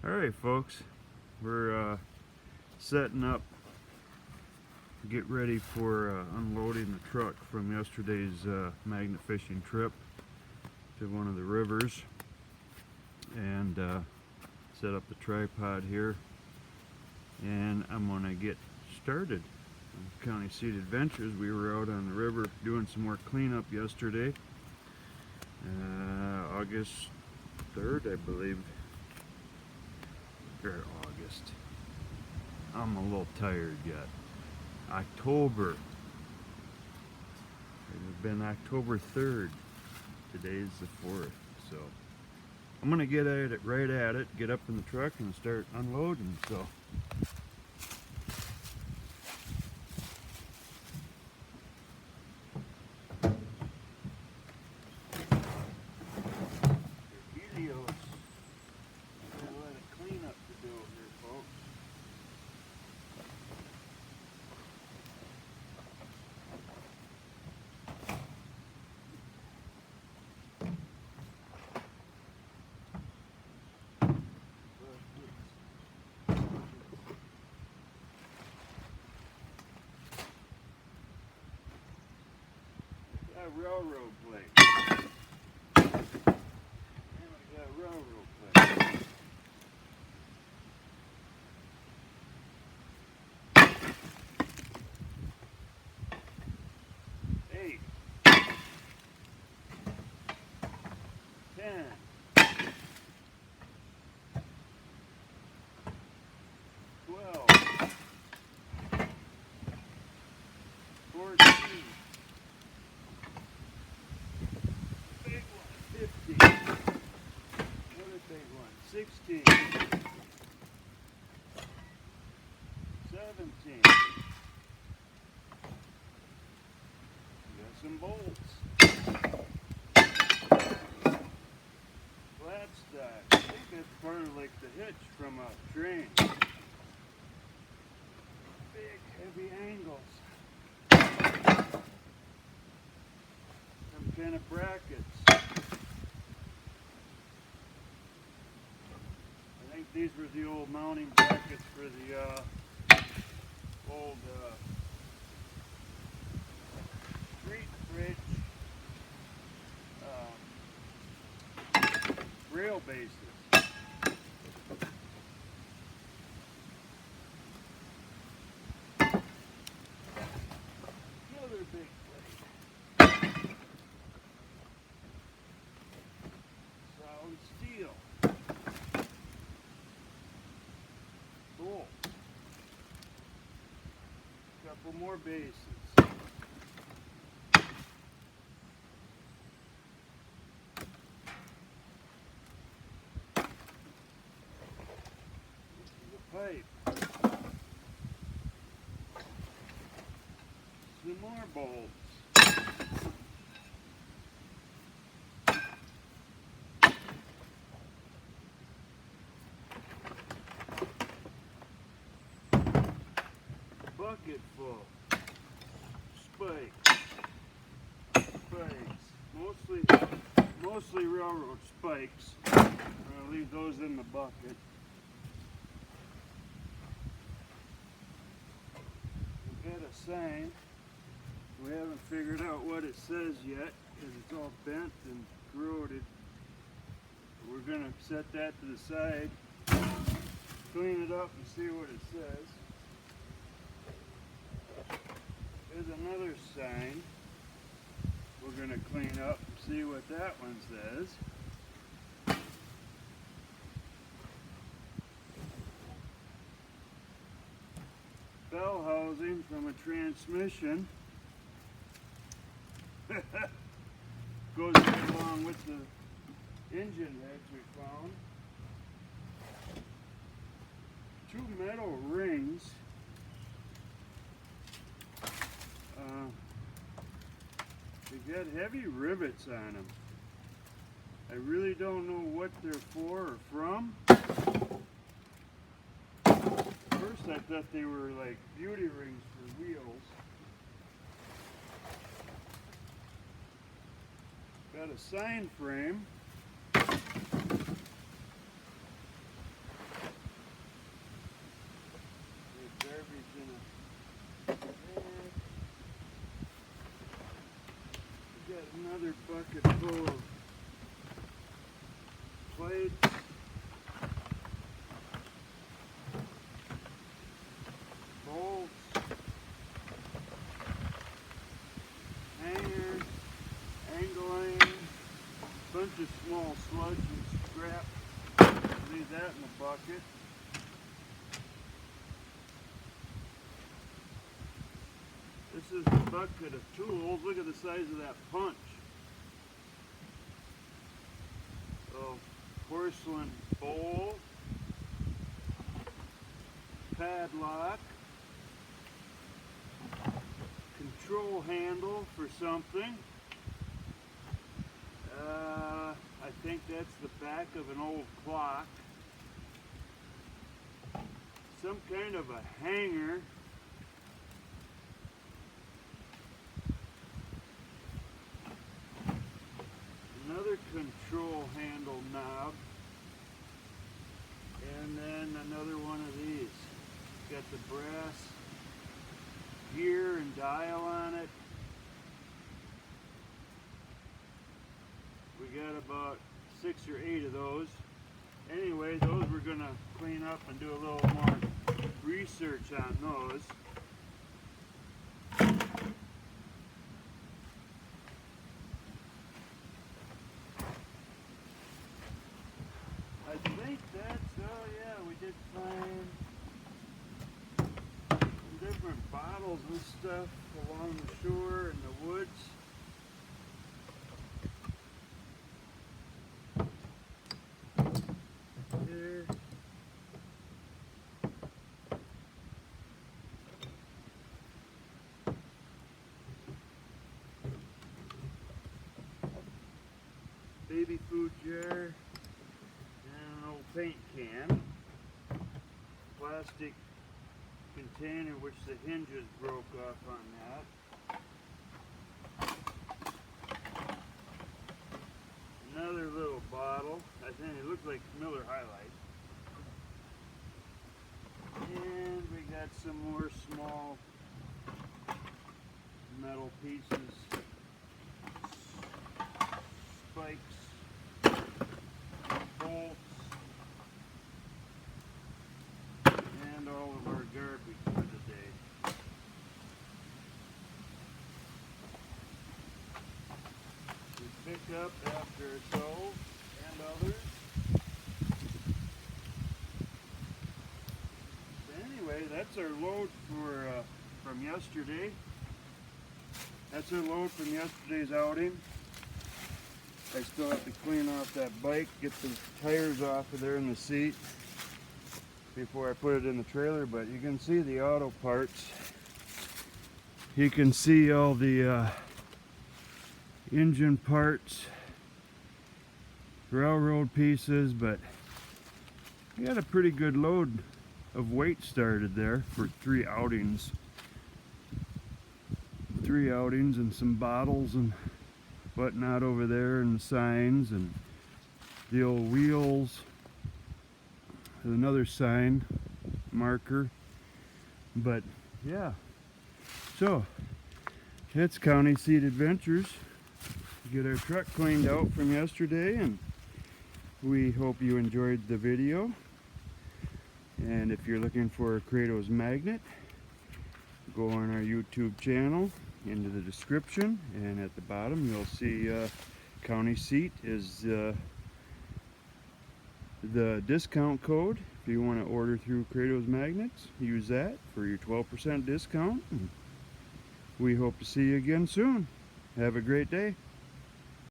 Alright folks, we're setting up to get ready for unloading the truck from yesterday's magnet fishing trip to one of the rivers, and set up the tripod here, and I'm going to get started. County Seed Adventures, we were out on the river doing some more cleanup yesterday, August 3rd I believe. Or August. I'm a little tired yet. October. It would have been October 3rd. Today's the 4th. So I'm gonna get at it right at it, get up in the truck and start unloading. So railroad plate. And we got railroad plate. Eight. 10. 12. 14. Big one. 15. Another big one. 16. 17. Got some bolts. Flat stack. I think that's part of like the hitch from a train. Big heavy angles. Some kind of brackets. I think these were the old mounting brackets for the old street bridge rail bases. Another big plate. Solid steel. Cool. Couple more bases. Pipe. Some more bolts. Bucket full. Spikes. Spikes. Mostly railroad spikes. I'm gonna leave those in the bucket. Got a sign. We haven't figured out what it says yet because it's all bent and corroded. We're going to set that to the side, clean it up and see what it says. There's another sign we're going to clean up and see what that one says. Bell housing from a transmission. Goes right along with the engine heads we found. 2 metal rings. They got heavy rivets on them. I really don't know what they're for or from. First I thought they were like beauty rings for wheels. Got a sign frame. another bucket full of plates. Bolts. Hangers. Angling. Bunch of small sludge and scrap. Leave that in the bucket. This is a bucket of tools. Look at the size of that punch. Oh, porcelain bowl, padlock, control handle for something. I think that's the back of an old clock. Some kind of a hanger. Another control handle knob. And then another one of these. Got the brass gear and dial on it. We got about 6 or 8 of those. Anyway, those we're going to clean up and do a little more research on those. I think that's, oh yeah, we did find some different bottles and stuff along the shore in the woods. There. Baby food jar. And an old paint can. Plastic container which the hinges broke off on that. Another little bottle. I think it looks like Miller High Life. And we got some more small metal pieces. Spikes. Bolts. And all of our garbage for the day. We pick up after ourselves and others. Anyway, that's our load from yesterday. That's our load from yesterday's outing. I still have to clean off that bike, get the tires off of there in the seat before I put it in the trailer, but you can see the auto parts. You can see all the engine parts, railroad pieces, but we got a pretty good load of weight started there for 3 outings. 3 outings and some bottles and whatnot over there, and the signs and the old wheels. Another sign marker. But yeah, so it's County Seat Adventures. Get our truck cleaned out from yesterday, and we hope you enjoyed the video. And if you're looking for a Kratos magnet, go on our YouTube channel into the description, and at the bottom you'll see County Seat is the discount code. If you want to order through Kratos Magnets, use that for your 12% discount. We hope to see you again soon. Have a great day.